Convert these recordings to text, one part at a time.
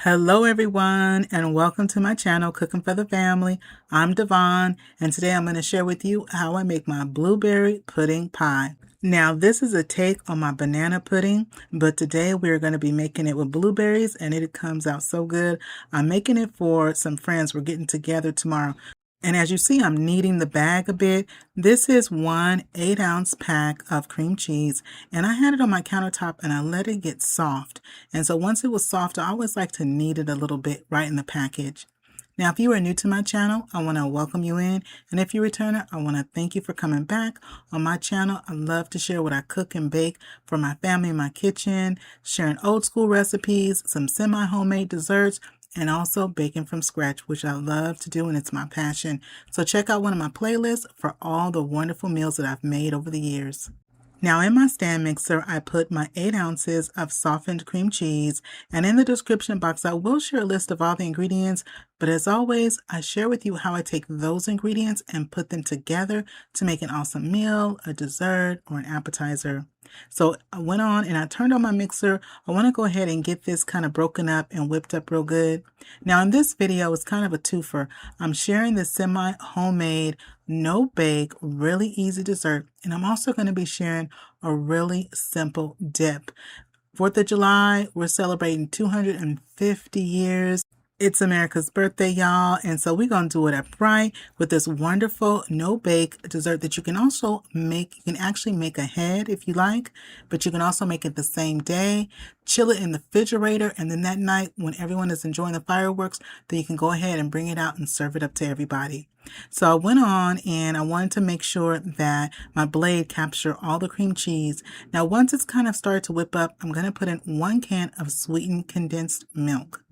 Hello everyone and welcome to my channel Cooking for the Family. I'm Dyvonne and today I'm going to share with you how I make my blueberry pudding pie. Now this is a take on my banana pudding, but today we're going to be making it with blueberries and it comes out so good. I'm making it for some friends. We're getting together tomorrow. And as you see, I'm kneading the bag a bit. This is one 8-ounce pack of cream cheese, and I had it on my countertop and I let it get soft. And so once it was soft, I always like to knead it a little bit right in the package. Now, if you are new to my channel, I want to welcome you in. And if you're a returner, I want to thank you for coming back. On my channel, I love to share what I cook and bake for my family in my kitchen, sharing old school recipes, some semi-homemade desserts, and also baking from scratch, which I love to do and it's my passion. So check out one of my playlists for all the wonderful meals that I've made over the years. Now in my stand mixer, I put my 8 ounces of softened cream cheese, and in the description box, I will share a list of all the ingredients, but as always, I share with you how I take those ingredients and put them together to make an awesome meal, a dessert, or an appetizer. So I went on and I turned on my mixer. I want to go ahead and get this kind of broken up and whipped up real good. Now in this video, it's kind of a twofer. I'm sharing this semi-homemade, no-bake, really easy dessert. And I'm also going to be sharing a really simple dip. 4th of July, we're celebrating 250 years. It's America's birthday, y'all, and so we're going to do it up right with this wonderful no-bake dessert that you can also make. You can actually make ahead if you like, but you can also make it the same day, chill it in the refrigerator, and then that night when everyone is enjoying the fireworks, then you can go ahead and bring it out and serve it up to everybody. So I went on and I wanted to make sure that my blade captured all the cream cheese. Now once it's kind of started to whip up, I'm going to put in 1 can of sweetened condensed milk.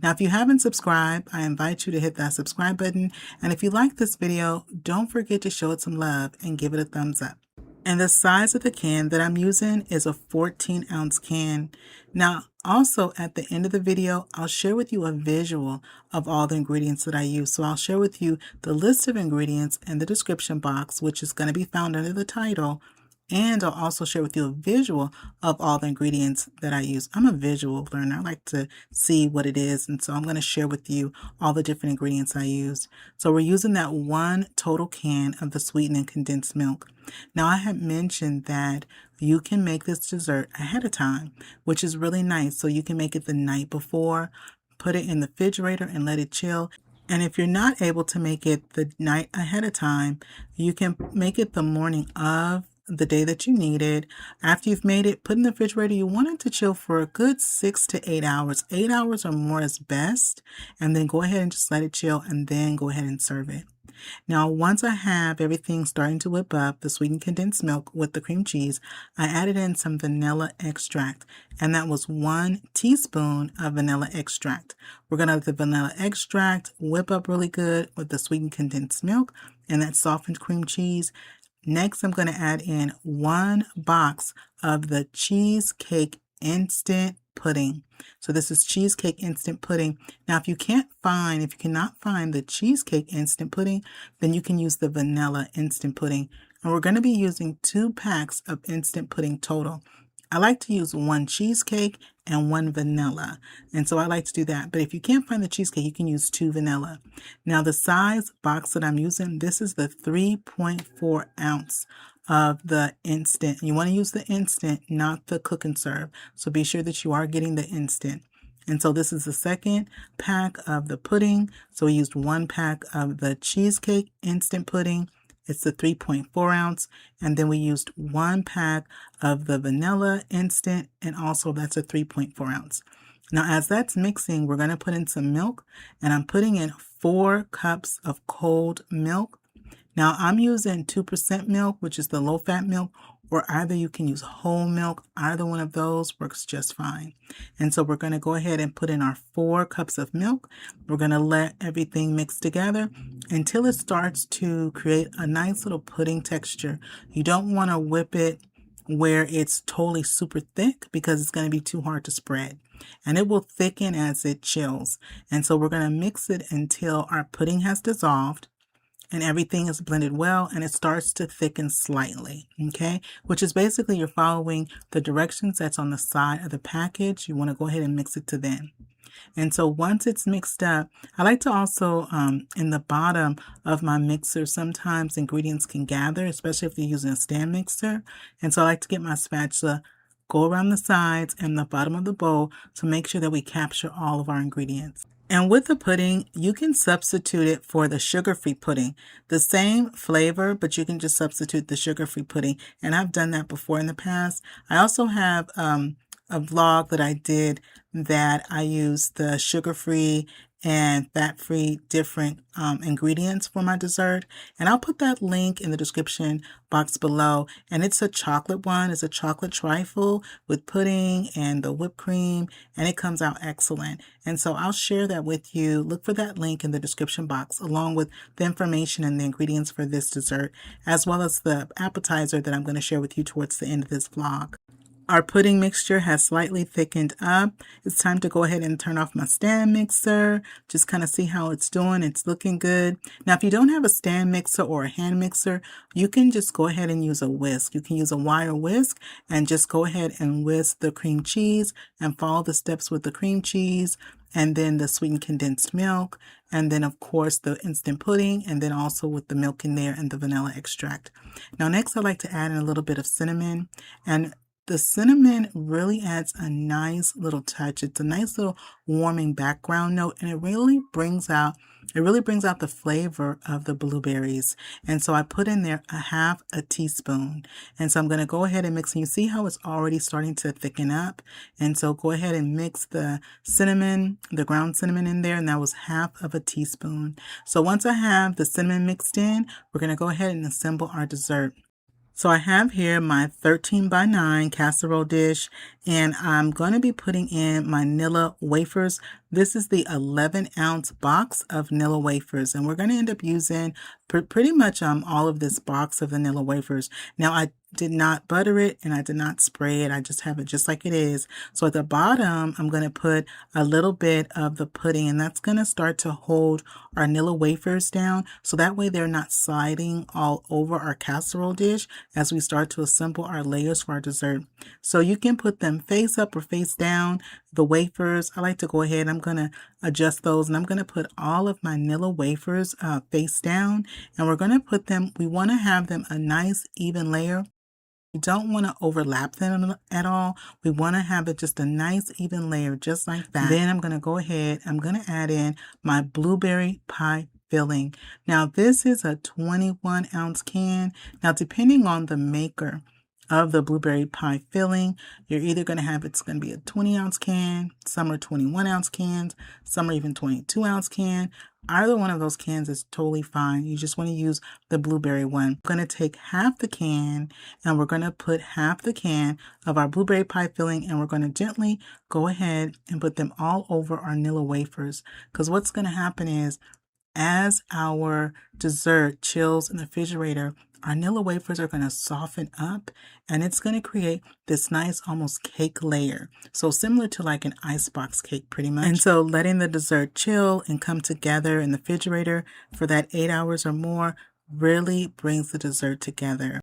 Now, if you haven't subscribed, I invite you to hit that subscribe button. And if you like this video, don't forget to show it some love and give it a thumbs up. And the size of the can that I'm using is a 14-ounce can. Now, also at the end of the video, I'll share with you a visual of all the ingredients that I use. So I'll share with you the list of ingredients in the description box, which is going to be found under the title. And I'll also share with you a visual of all the ingredients that I use. I'm a visual learner. I like to see what it is. And so I'm going to share with you all the different ingredients I used. So we're using that 1 total can of the sweetened condensed milk. Now I had mentioned that you can make this dessert ahead of time, which is really nice. So you can make it the night before, put it in the refrigerator and let it chill. And if you're not able to make it the night ahead of time, you can make it the morning of the day that you need it. After you've made it, put in the refrigerator. You want it to chill for a good 6 to 8 hours. 8 hours or more is best. And then go ahead and just let it chill and then go ahead and serve it. Now, once I have everything starting to whip up, the sweetened condensed milk with the cream cheese, I added in some vanilla extract, and that was 1 teaspoon of vanilla extract. We're going to let the vanilla extract whip up really good with the sweetened condensed milk and that softened cream cheese. Next, I'm going to add in 1 box of the Cheesecake instant pudding. So this is Cheesecake instant pudding. Now, if you cannot find the Cheesecake instant pudding, then you can use the vanilla instant pudding. And we're going to be using 2 packs of instant pudding total. I like to use 1 cheesecake and 1 vanilla. And so I like to do that. But if you can't find the cheesecake, you can use 2 vanilla. Now the size box that I'm using, this is the 3.4 ounce of the instant. You want to use the instant, not the cook and serve. So be sure that you are getting the instant. And so this is the 2nd pack of the pudding. So we used 1 pack of the cheesecake instant pudding. It's the 3.4 ounce, and then we used 1 pack of the vanilla instant, and also that's a 3.4 ounce. Now, as that's mixing, we're going to put in some milk, and I'm putting in 4 cups of cold milk. Now, I'm using 2% milk, which is the low-fat milk, or either you can use whole milk. Either one of those works just fine. And so we're going to go ahead and put in our 4 cups of milk. We're going to let everything mix together until it starts to create a nice little pudding texture. You don't want to whip it where it's totally super thick because it's going to be too hard to spread. And it will thicken as it chills. And so we're going to mix it until our pudding has dissolved and everything is blended well and it starts to thicken slightly, okay? Which is basically you're following the directions that's on the side of the package. You want to go ahead and mix it to then. And so once it's mixed up, I like to also, in the bottom of my mixer, sometimes ingredients can gather, especially if you're using a stand mixer. And so I like to get my spatula, go around the sides and the bottom of the bowl to make sure that we capture all of our ingredients. And with the pudding, you can substitute it for the sugar-free pudding. The same flavor, but you can just substitute the sugar-free pudding. And I've done that before in the past. I also have a vlog that I did that I used the sugar-free and fat-free different ingredients for my dessert. And I'll put that link in the description box below. And it's a chocolate one. It's a chocolate trifle with pudding and the whipped cream, and it comes out excellent. And so I'll share that with you. Look for that link in the description box, along with the information and the ingredients for this dessert, as well as the appetizer that I'm going to share with you towards the end of this vlog. Our pudding mixture has slightly thickened up. It's time to go ahead and turn off my stand mixer. Just kind of see how it's doing. It's looking good. Now, if you don't have a stand mixer or a hand mixer, you can just go ahead and use a whisk. You can use a wire whisk and just go ahead and whisk the cream cheese and follow the steps with the cream cheese, and then the sweetened condensed milk, and then of course the instant pudding, and then also with the milk in there and the vanilla extract. Now next I'd like to add in a little bit of cinnamon, and the cinnamon really adds a nice little touch. It's a nice little warming background note, and it really brings out the flavor of the blueberries. And so I put in there a half a teaspoon. And so I'm going to go ahead and mix, and you see how it's already starting to thicken up. And so go ahead and mix the cinnamon, the ground cinnamon in there, and that was half of a teaspoon. So once I have the cinnamon mixed in, we're going to go ahead and assemble our dessert. So I have here my 13 by 9 casserole dish, and I'm going to be putting in my Nilla Wafers. This is the 11-ounce box of Nilla Wafers, and we're going to end up using pretty much all of this box of the Nilla Wafers. Now, I did not butter it and I did not spray it. I just have it just like it is. So at the bottom, I'm going to put a little bit of the pudding, and that's going to start to hold our Nilla Wafers down. So that way they're not sliding all over our casserole dish as we start to assemble our layers for our dessert. So you can put them face up or face down. The wafers, I like to go ahead, I'm going to adjust those, and I'm going to put all of my Nilla Wafers face down, and we're going to put them, we want to have them a nice even layer. We don't want to overlap them at all. We want to have it just a nice even layer, just like that. Then I'm going to go ahead, I'm going to add in my blueberry pie filling. Now this is a 21-ounce can. Now depending on the maker of the blueberry pie filling, you're either going to have, it's going to be a 20-ounce can, some are 21-ounce cans, some are even 22-ounce can. Either one of those cans is totally fine. You just want to use the blueberry one. I'm going to take half the can, and we're going to put half the can of our blueberry pie filling, and we're going to gently go ahead and put them all over our Nilla Wafers. Because what's going to happen is, as our dessert chills in the refrigerator, our Nilla Wafers are going to soften up, and it's going to create this nice almost cake layer. So similar to like an icebox cake pretty much. And so letting the dessert chill and come together in the refrigerator for that 8 hours or more really brings the dessert together.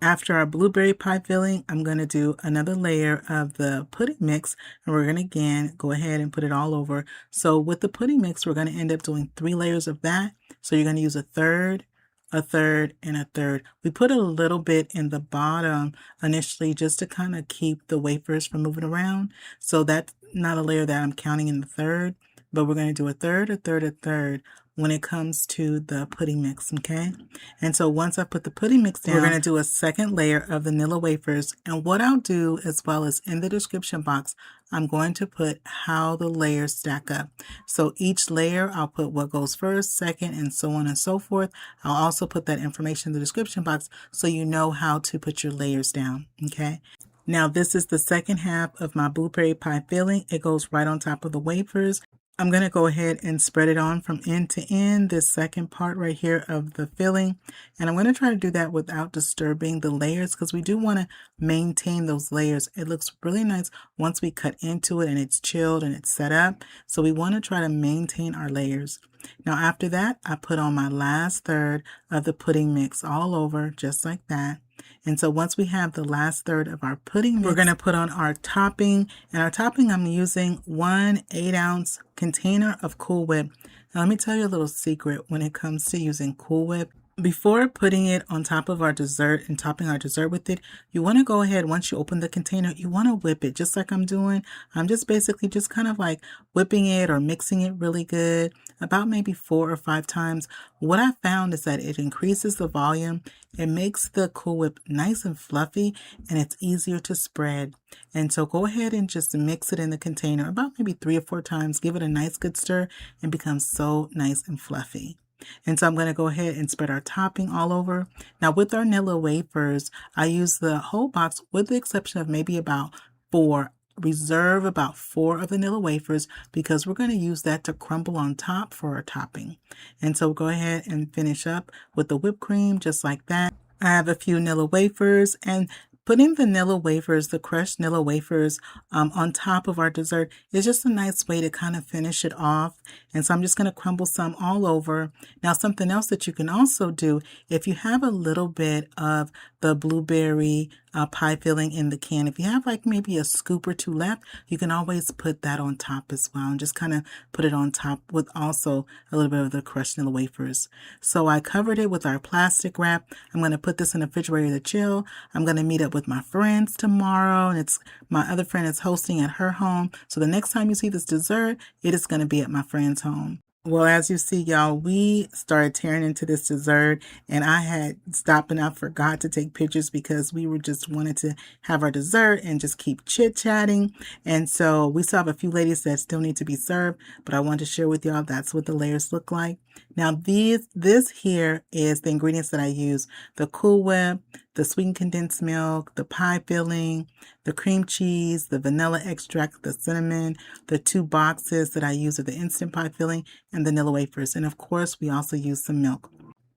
After our blueberry pie filling, I'm going to do another layer of the pudding mix, and we're going to again go ahead and put it all over. So with the pudding mix, we're going to end up doing 3 layers of that. So you're going to use a third, a third, and a third. We put a little bit in the bottom initially just to kind of keep the wafers from moving around. So that's not a layer that I'm counting in the third, but we're going to do a third, a third, a third when it comes to the pudding mix, okay? And so once I put the pudding mix down, we're going to do a second layer of the Nilla Wafers. And what I'll do, as well as in the description box, I'm going to put how the layers stack up. So each layer, I'll put what goes first, second, and so on and so forth. I'll also put that information in the description box so you know how to put your layers down, okay? Now this is the second half of my blueberry pie filling. It goes right on top of the wafers. I'm going to go ahead and spread it on from end to end, this second part right here of the filling. And I'm going to try to do that without disturbing the layers, because we do want to maintain those layers. It looks really nice once we cut into it and it's chilled and it's set up. So we want to try to maintain our layers. Now after that, I put on my last third of the pudding mix all over, just like that. And so once we have the last third of our pudding mix, we're going to put on our topping. And our topping, I'm using 1 8-ounce container of Cool Whip. Now let me tell you a little secret when it comes to using Cool Whip. Before putting it on top of our dessert and topping our dessert with it, you want to go ahead, once you open the container, you want to whip it just like I'm doing. I'm just basically just kind of like whipping it or mixing it really good, about maybe 4 or 5 times. What I found is that it increases the volume, it makes the Cool Whip nice and fluffy, and it's easier to spread. And so go ahead and just mix it in the container about maybe 3 or 4 times, give it a nice good stir, and it becomes so nice and fluffy. And so I'm going to go ahead and spread our topping all over. Now with our Nilla Wafers, I use the whole box with the exception of maybe about 4. Reserve about 4 of the Nilla Wafers because we're going to use that to crumble on top for our topping. And so go ahead and finish up with the whipped cream just like that. I have a few Nilla Wafers, and putting the Nilla Wafers, the crushed Nilla Wafers, on top of our dessert is just a nice way to kind of finish it off. And so I'm just going to crumble some all over. Now, something else that you can also do, if you have a little bit of the blueberry pie filling in the can, if you have like maybe a scoop or 2 left, you can always put that on top as well and just kind of put it on top with also a little bit of the crushed Nilla Wafers. So I covered it with our plastic wrap. I'm going to put this in the refrigerator to chill. I'm going to meet up with my friends tomorrow, and it's my other friend is hosting at her home. So the next time you see this dessert, it is going to be at my friend's home. Well, as you see, y'all, we started tearing into this dessert, and I had stopped and I forgot to take pictures because we were just wanted to have our dessert and just keep chit-chatting. And so we still have a few ladies that still need to be served, but I wanted to share with y'all that's what the layers look like. Now, this here is the ingredients that I use: the Cool Whip, the sweetened condensed milk, the pie filling, the cream cheese, the vanilla extract, the cinnamon, the 2 boxes that I use of the instant pie filling, and the Nilla Wafers. And of course, we also use some milk.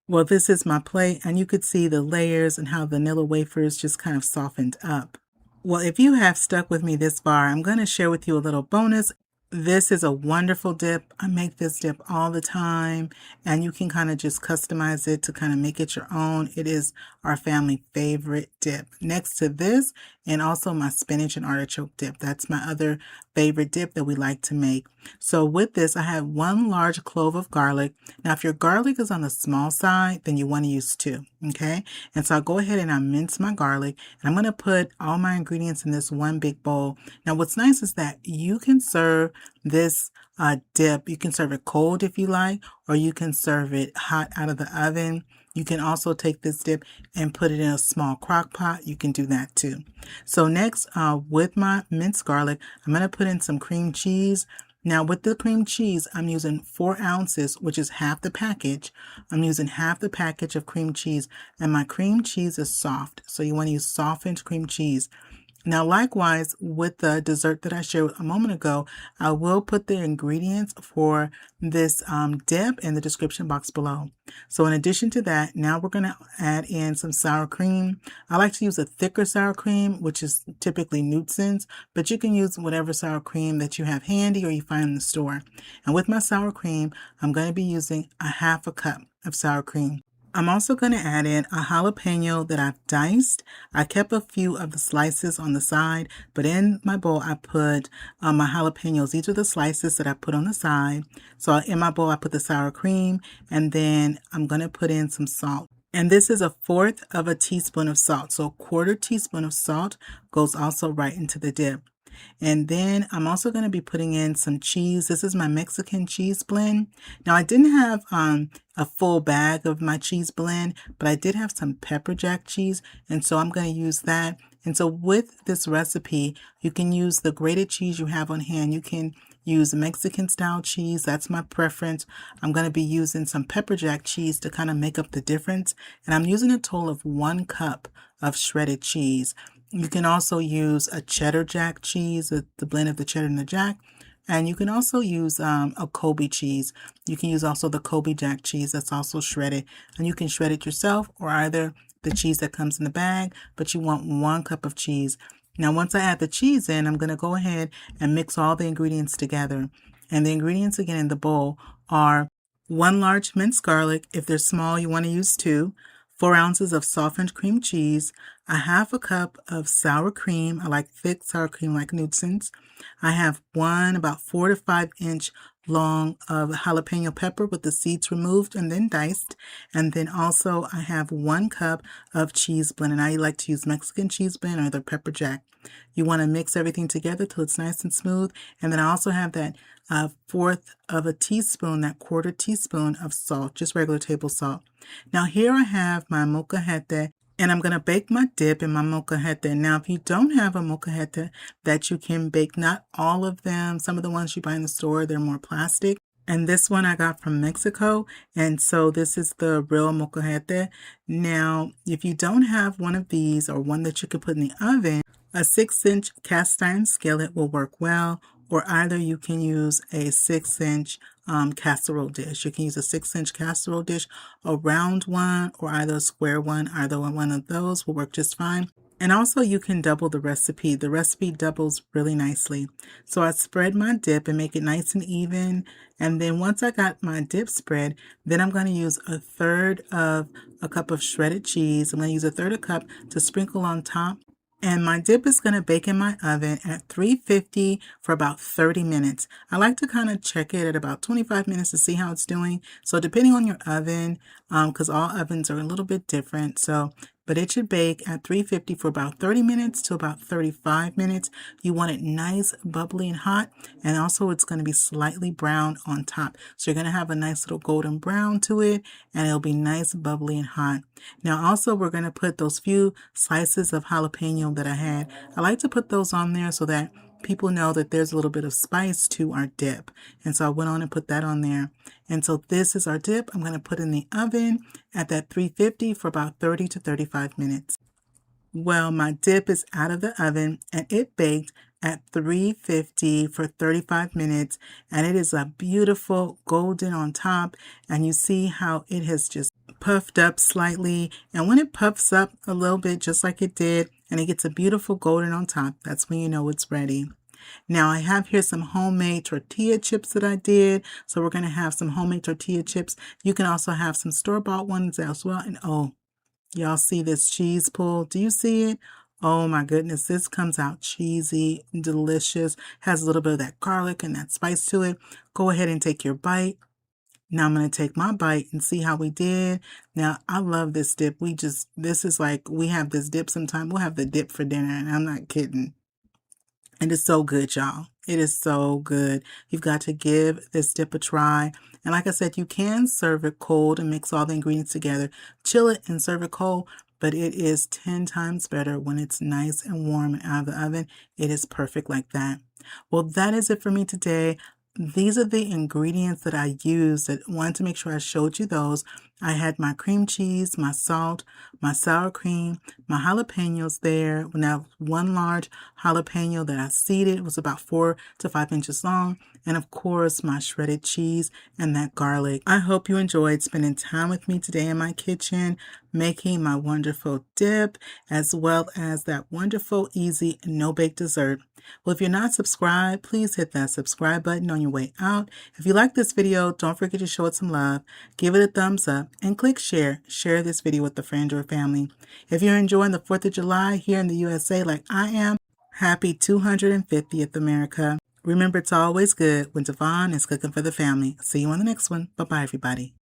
Well, this is my plate, and you could see the layers and how the Nilla Wafers just kind of softened up. Well, if you have stuck with me this far, I'm going to share with you a little bonus. This is a wonderful dip. I make this dip all the time, and you can kind of just customize it to kind of make it your own. It is our family favorite dip. Next to this, and also my spinach and artichoke dip. That's my other favorite dip that we like to make. So with this, I have 1 large clove of garlic. Now, if your garlic is on the small side, then you want to use 2, okay? And so I'll go ahead and I mince my garlic, and I'm going to put all my ingredients in this one big bowl. Now, what's nice is that you can serve this dip. You can serve it cold if you like, or you can serve it hot out of the oven. You can also take this dip and put it in a small crock pot. You can do that too. So next, with my minced garlic, I'm going to put in some cream cheese. Now with the cream cheese, I'm using 4 ounces, which is half the package. I'm using half the package of cream cheese, and my cream cheese is soft. So you want to use softened cream cheese. Now, likewise, with the dessert that I shared a moment ago, I will put the ingredients for this dip in the description box below. So in addition to that, now we're going to add in some sour cream. I like to use a thicker sour cream, which is typically Newton's, but you can use whatever sour cream that you have handy or you find in the store. And with my sour cream, I'm going to be using a 1/2 cup of sour cream. I'm also going to add in a jalapeno that I've diced. I kept a few of the slices on the side, but in my bowl I put my jalapenos. These are the slices that I put on the side. So in my bowl I put the sour cream, and then I'm going to put in some salt. And this is 1/4 teaspoon of salt. So 1/4 teaspoon of salt goes also right into the dip. And then I'm also going to be putting in some cheese. This is my Mexican cheese blend. Now I didn't have a full bag of my cheese blend, but I did have some pepper jack cheese, and so I'm going to use that. And so with this recipe, you can use the grated cheese you have on hand. You can use Mexican style cheese. That's my preference. I'm going to be using some pepper jack cheese to kind of make up the difference. And I'm using a total of 1 cup of shredded cheese. You can also use a cheddar jack cheese, the blend of the cheddar and the jack. And you can also use a Kobe cheese. You can use also the Kobe jack cheese that's also shredded. And you can shred it yourself, or either the cheese that comes in the bag, but you want 1 cup of cheese. Now, once I add the cheese in, I'm going to go ahead and mix all the ingredients together. And the ingredients again in the bowl are 1 large minced garlic. If they're small, you want to use 2. 4 ounces of softened cream cheese, a half a cup of sour cream. I like thick sour cream like Newton's. I have one about 4 to 5 inch long of jalapeno pepper with the seeds removed and then diced. And then also I have 1 cup of cheese blend, and I like to use Mexican cheese blend or the pepper jack. You want to mix everything together till it's nice and smooth. And then I also have that 1/4 of a teaspoon, that 1/4 teaspoon of salt, just regular table salt. Now here I have my molcajete, and I'm going to bake my dip in my molcajete. Now if you don't have a molcajete that you can bake, not all of them, some of the ones you buy in the store, they're more plastic. And this one I got from Mexico, and so this is the real molcajete. Now, if you don't have one of these or one that you could put in the oven, a 6-inch cast iron skillet will work well, or either you can use a 6-inch casserole dish. You can use a 6-inch casserole dish, a round one, or either a square one. Either one of those will work just fine. And also you can double the recipe. The recipe doubles really nicely. So I spread my dip and make it nice and even. And then once I got my dip spread, then I'm going to use 1/3 of a cup of shredded cheese. I'm going to use 1/3 cup to sprinkle on top. And my dip is going to bake in my oven at 350 for about 30 minutes. I like to kind of check it at about 25 minutes to see how it's doing. So depending on your oven, because all ovens are a little bit different. But it should bake at 350 for about 30 minutes to about 35 minutes. You want it nice, bubbly, and hot. And also it's going to be slightly brown on top. So you're going to have a nice little golden brown to it, and it'll be nice, bubbly, and hot. Now also we're going to put those few slices of jalapeno that I had. I like to put those on there so that people know that there's a little bit of spice to our dip. And so I went on and put that on there. And so this is our dip. I'm going to put in the oven at that 350 for about 30 to 35 minutes. Well, my dip is out of the oven and it baked at 350 for 35 minutes, and it is a beautiful golden on top, and you see how it has just puffed up slightly. And when it puffs up a little bit, just like it did, and it gets a beautiful golden on top, that's when you know it's ready. Now I have here some homemade tortilla chips that I did. So we're going to have some homemade tortilla chips. You can also have some store-bought ones as well. And oh, y'all see this cheese pull? Do you see it? Oh my goodness, this comes out cheesy, delicious, has a little bit of that garlic and that spice to it. Go ahead and take your bite. Now I'm going to take my bite and see how we did. Now, I love this dip. This is like, we have this dip sometime. We'll have the dip for dinner, and I'm not kidding. And it's so good, y'all. It is so good. You've got to give this dip a try. And like I said, you can serve it cold and mix all the ingredients together. Chill it and serve it cold. But it is 10 times better when it's nice and warm and out of the oven. It is perfect like that. Well, that is it for me today. These are the ingredients that I used. I wanted to make sure I showed you those. I had my cream cheese, my salt, my sour cream, my jalapenos there. Now, 1 large jalapeno that I seeded. It was about 4 to 5 inches long. And of course, my shredded cheese and that garlic. I hope you enjoyed spending time with me today in my kitchen, making my wonderful dip, as well as that wonderful, easy, no-bake dessert. Well, if you're not subscribed, please hit that subscribe button on your way out. If you like this video, don't forget to show it some love. Give it a thumbs up and click share. Share this video with a friend or family. If you're enjoying the 4th of July here in the USA like I am, happy 250th America. Remember, it's always good when Dyvonne is cooking for the family. See you on the next one. Bye-bye, everybody.